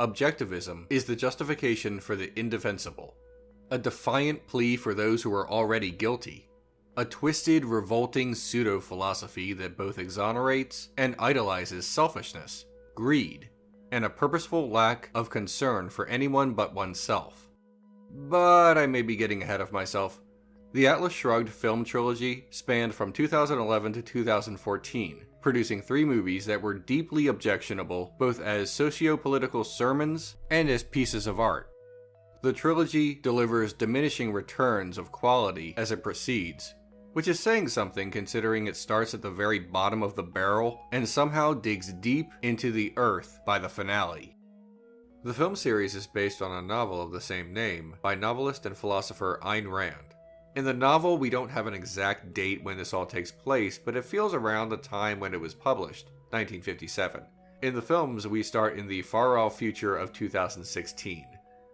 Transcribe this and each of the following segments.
Objectivism is the justification for the indefensible, a defiant plea for those who are already guilty, a twisted, revolting pseudo-philosophy that both exonerates and idolizes selfishness, greed, and a purposeful lack of concern for anyone but oneself. But I may be getting ahead of myself. The Atlas Shrugged film trilogy spanned from 2011 to 2014, producing 3 movies that were deeply objectionable both as socio-political sermons and as pieces of art. The trilogy delivers diminishing returns of quality as it proceeds, which is saying something considering it starts at the very bottom of the barrel and somehow digs deep into the earth by the finale. The film series is based on a novel of the same name by novelist and philosopher Ayn Rand. In the novel, we don't have an exact date when this all takes place, but it feels around the time when it was published, 1957. In the films, we start in the far-off future of 2016.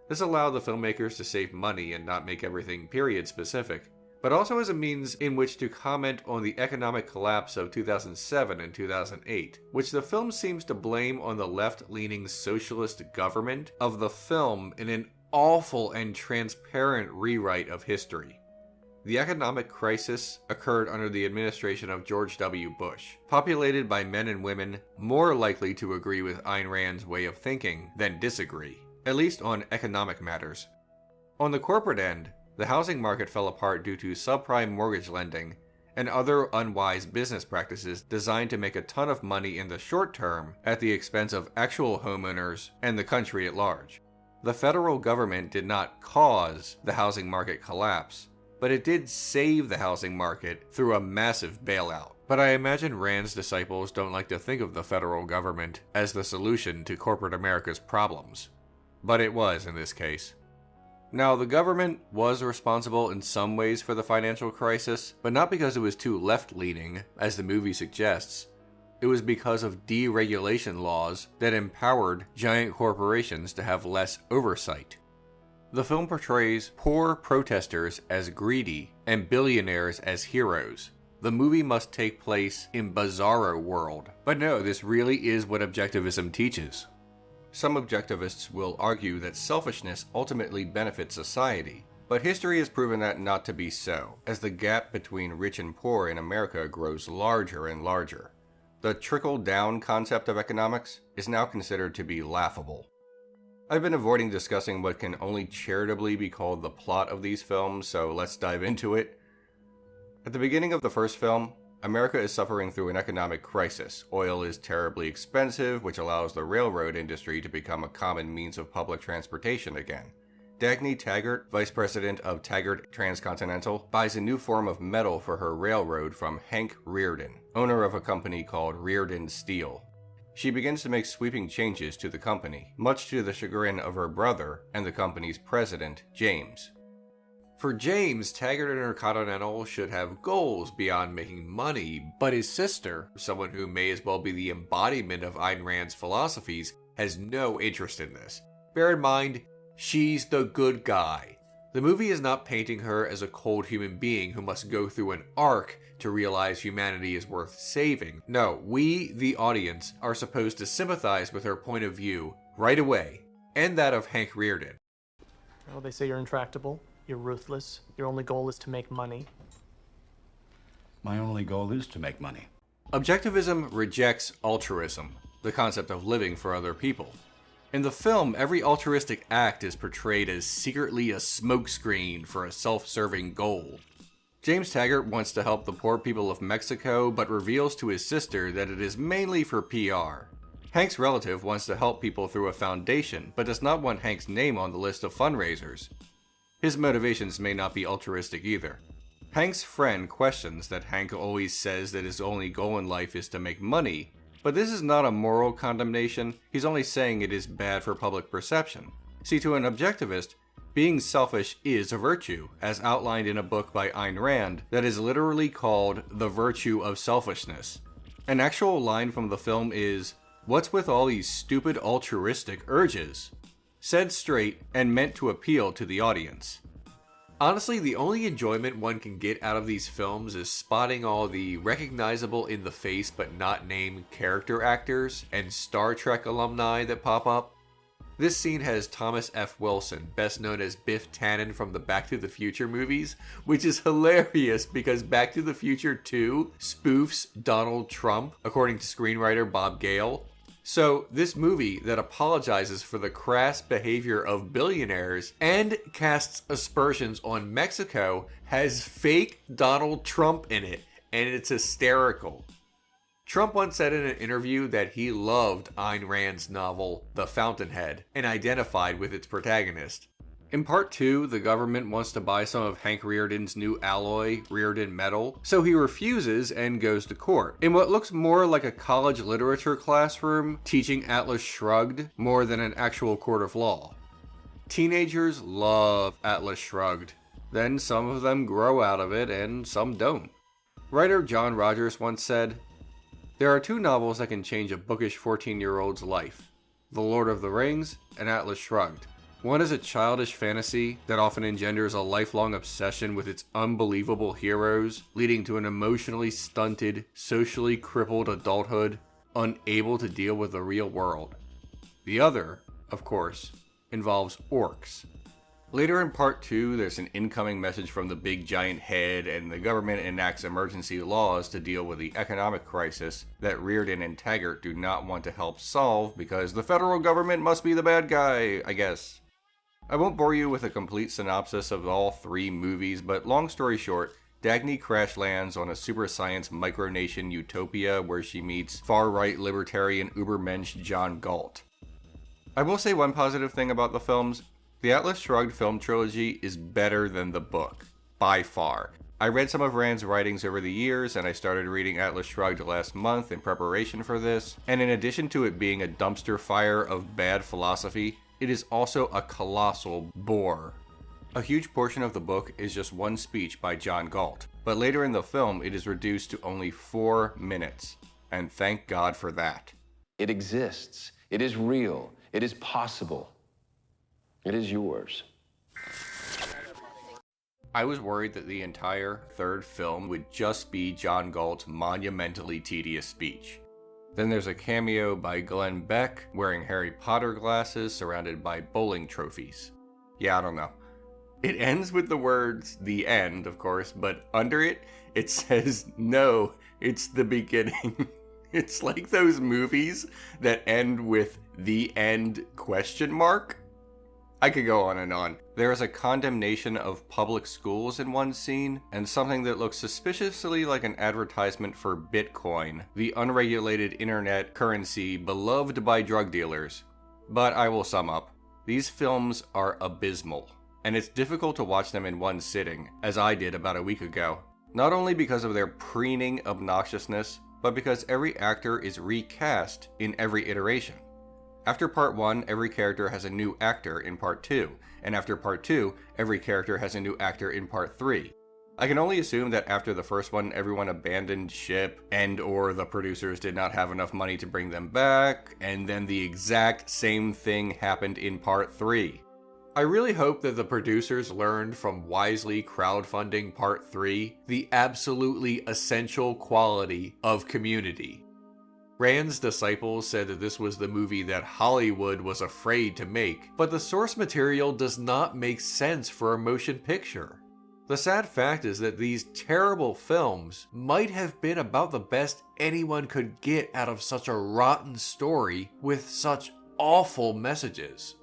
This allowed the filmmakers to save money and not make everything period-specific, but also as a means in which to comment on the economic collapse of 2007 and 2008, which the film seems to blame on the left-leaning socialist government of the film in an awful and transparent rewrite of history. The economic crisis occurred under the administration of George W. Bush, populated by men and women more likely to agree with Ayn Rand's way of thinking than disagree, at least on economic matters. On the corporate end, the housing market fell apart due to subprime mortgage lending and other unwise business practices designed to make a ton of money in the short term at the expense of actual homeowners and the country at large. The federal government did not cause the housing market collapse, but it did save the housing market through a massive bailout. But I imagine Rand's disciples don't like to think of the federal government as the solution to corporate America's problems. But it was in this case. Now, the government was responsible in some ways for the financial crisis, but not because it was too left-leaning, as the movie suggests. It was because of deregulation laws that empowered giant corporations to have less oversight. The film portrays poor protesters as greedy and billionaires as heroes. The movie must take place in bizarro world. But no, this really is what objectivism teaches. Some objectivists will argue that selfishness ultimately benefits society, but history has proven that not to be so, as the gap between rich and poor in America grows larger and larger. The trickle-down concept of economics is now considered to be laughable. I've been avoiding discussing what can only charitably be called the plot of these films, so let's dive into it. At the beginning of the first film, America is suffering through an economic crisis. Oil is terribly expensive, which allows the railroad industry to become a common means of public transportation again. Dagny Taggart, vice president of Taggart Transcontinental, buys a new form of metal for her railroad from Hank Reardon, owner of a company called Reardon Steel. She begins to make sweeping changes to the company, much to the chagrin of her brother and the company's president, James. For James, Taggart Intercontinental should have goals beyond making money, but his sister, someone who may as well be the embodiment of Ayn Rand's philosophies, has no interest in this. Bear in mind, she's the good guy. The movie is not painting her as a cold human being who must go through an arc to realize humanity is worth saving. No, we, the audience, are supposed to sympathize with her point of view right away, and that of Hank Reardon. Well, they say you're intractable, you're ruthless, your only goal is to make money. My only goal is to make money. Objectivism rejects altruism, the concept of living for other people. In the film, every altruistic act is portrayed as secretly a smokescreen for a self-serving goal. James Taggart wants to help the poor people of Mexico, but reveals to his sister that it is mainly for PR. Hank's relative wants to help people through a foundation, but does not want Hank's name on the list of fundraisers. His motivations may not be altruistic either. Hank's friend questions that Hank always says that his only goal in life is to make money, but this is not a moral condemnation, he's only saying it is bad for public perception. See, to an objectivist, being selfish is a virtue, as outlined in a book by Ayn Rand that is literally called The Virtue of Selfishness. An actual line from the film is, "What's with all these stupid altruistic urges?" Said straight and meant to appeal to the audience. Honestly, the only enjoyment one can get out of these films is spotting all the recognizable in the face but not named character actors and Star Trek alumni that pop up. This scene has Thomas F. Wilson, best known as Biff Tannen from the Back to the Future movies, which is hilarious because Back to the Future 2 spoofs Donald Trump, according to screenwriter Bob Gale. So, this movie that apologizes for the crass behavior of billionaires and casts aspersions on Mexico has fake Donald Trump in it, and it's hysterical. Trump once said in an interview that he loved Ayn Rand's novel, The Fountainhead, and identified with its protagonist. In part 2, the government wants to buy some of Hank Rearden's new alloy, Rearden Metal, so he refuses and goes to court. In what looks more like a college literature classroom, teaching Atlas Shrugged more than an actual court of law. Teenagers love Atlas Shrugged. Then some of them grow out of it and some don't. Writer John Rogers once said, "There are two novels that can change a bookish 14-year-old's life. The Lord of the Rings and Atlas Shrugged. One is a childish fantasy that often engenders a lifelong obsession with its unbelievable heroes, leading to an emotionally stunted, socially crippled adulthood, unable to deal with the real world. The other, of course, involves orcs." Later in part 2, there's an incoming message from the big giant head, and the government enacts emergency laws to deal with the economic crisis that Rearden and Taggart do not want to help solve because the federal government must be the bad guy, I guess. I won't bore you with a complete synopsis of all three movies, but long story short, Dagny crash lands on a super science micronation utopia where she meets far-right libertarian ubermensch John Galt. I will say one positive thing about the films. The Atlas Shrugged film trilogy is better than the book, by far. I read some of Rand's writings over the years, and I started reading Atlas Shrugged last month in preparation for this, and in addition to it being a dumpster fire of bad philosophy, it is also a colossal bore. A huge portion of the book is just one speech by John Galt, but later in the film it is reduced to only 4 minutes, and thank God for that. It exists. It is real. It is possible. It is yours. I was worried that the entire third film would just be John Galt's monumentally tedious speech. Then there's a cameo by Glenn Beck wearing Harry Potter glasses surrounded by bowling trophies. Yeah, I don't know. It ends with the words, "the end," of course, but under it, it says, "No, it's the beginning." It's like those movies that end with "the end?" ? I could go on and on. There is a condemnation of public schools in one scene, and something that looks suspiciously like an advertisement for Bitcoin, the unregulated internet currency beloved by drug dealers. But I will sum up. These films are abysmal, and it's difficult to watch them in one sitting, as I did about a week ago. Not only because of their preening obnoxiousness, but because every actor is recast in every iteration. After part 1, every character has a new actor in part 2, and after part 2, every character has a new actor in part 3. I can only assume that after the first one, everyone abandoned ship, and or the producers did not have enough money to bring them back, and then the exact same thing happened in part 3. I really hope that the producers learned from wisely crowdfunding part 3 the absolutely essential quality of Community. Rand's disciples said that this was the movie that Hollywood was afraid to make, but the source material does not make sense for a motion picture. The sad fact is that these terrible films might have been about the best anyone could get out of such a rotten story with such awful messages.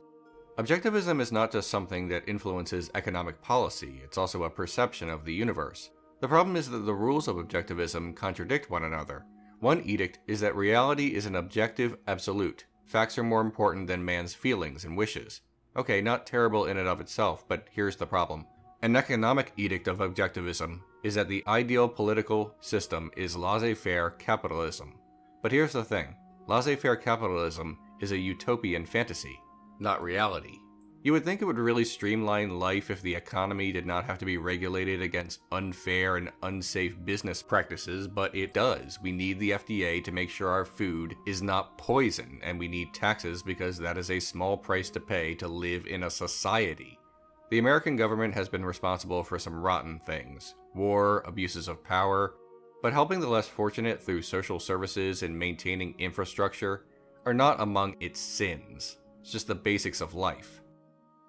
Objectivism is not just something that influences economic policy, it's also a perception of the universe. The problem is that the rules of objectivism contradict one another. One edict is that reality is an objective absolute. Facts are more important than man's feelings and wishes. Okay, not terrible in and of itself, but here's the problem. An economic edict of objectivism is that the ideal political system is laissez-faire capitalism. But here's the thing. Laissez-faire capitalism is a utopian fantasy, not reality. You would think it would really streamline life if the economy did not have to be regulated against unfair and unsafe business practices, but it does. We need the FDA to make sure our food is not poison, and we need taxes because that is a small price to pay to live in a society. The American government has been responsible for some rotten things: war, abuses of power, but helping the less fortunate through social services and maintaining infrastructure are not among its sins. It's just the basics of life.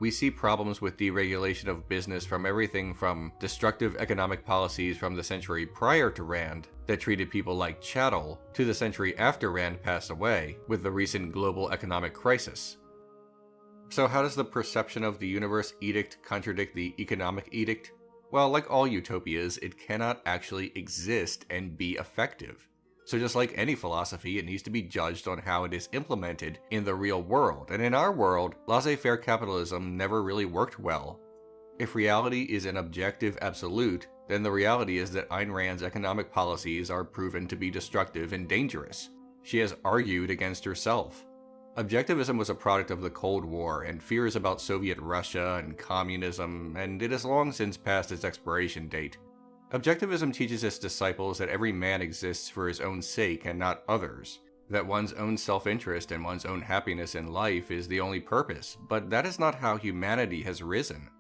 We see problems with deregulation of business from everything from destructive economic policies from the century prior to Rand that treated people like chattel to the century after Rand passed away with the recent global economic crisis. So how does the perception of the universe edict contradict the economic edict? Well, like all utopias, it cannot actually exist and be effective. So just like any philosophy, it needs to be judged on how it is implemented in the real world. And in our world, laissez-faire capitalism never really worked well. If reality is an objective absolute, then the reality is that Ayn Rand's economic policies are proven to be destructive and dangerous. She has argued against herself. Objectivism was a product of the Cold War and fears about Soviet Russia and communism, and it has long since passed its expiration date. Objectivism teaches its disciples that every man exists for his own sake and not others, that one's own self-interest and one's own happiness in life is the only purpose, but that is not how humanity has risen.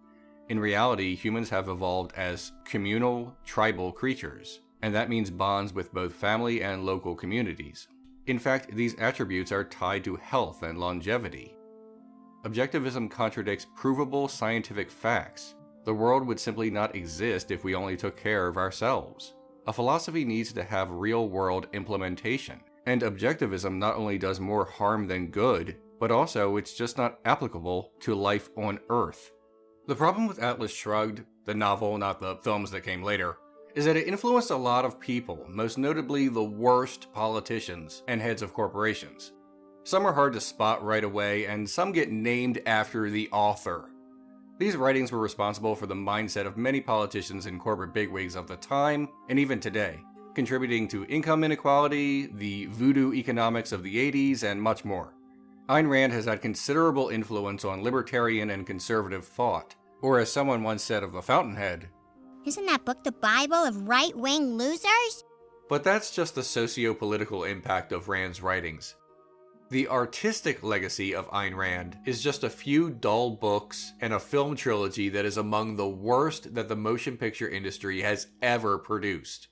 In reality, humans have evolved as communal, tribal creatures, and that means bonds with both family and local communities. In fact, these attributes are tied to health and longevity. Objectivism contradicts provable scientific facts. The world would simply not exist if we only took care of ourselves. A philosophy needs to have real-world implementation, and objectivism not only does more harm than good, but also it's just not applicable to life on Earth. The problem with Atlas Shrugged, the novel, not the films that came later, is that it influenced a lot of people, most notably the worst politicians and heads of corporations. Some are hard to spot right away, and some get named after the author. These writings were responsible for the mindset of many politicians and corporate bigwigs of the time, and even today, contributing to income inequality, the voodoo economics of the 80s, and much more. Ayn Rand has had considerable influence on libertarian and conservative thought, or as someone once said of the Fountainhead, "Isn't that book the Bible of right-wing losers?" But that's just the socio-political impact of Rand's writings. The artistic legacy of Ayn Rand is just a few dull books and a film trilogy that is among the worst that the motion picture industry has ever produced.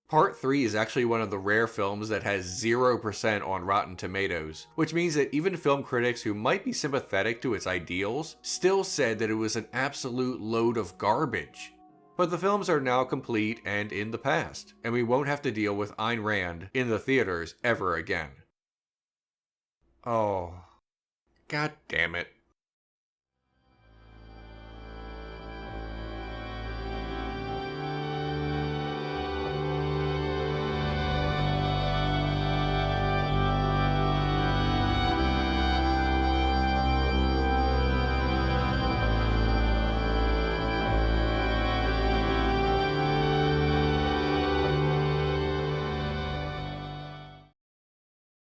Part 3 is actually one of the rare films that has 0% on Rotten Tomatoes, which means that even film critics who might be sympathetic to its ideals still said that it was an absolute load of garbage. But the films are now complete and in the past, and we won't have to deal with Ayn Rand in the theaters ever again. Oh, god damn it.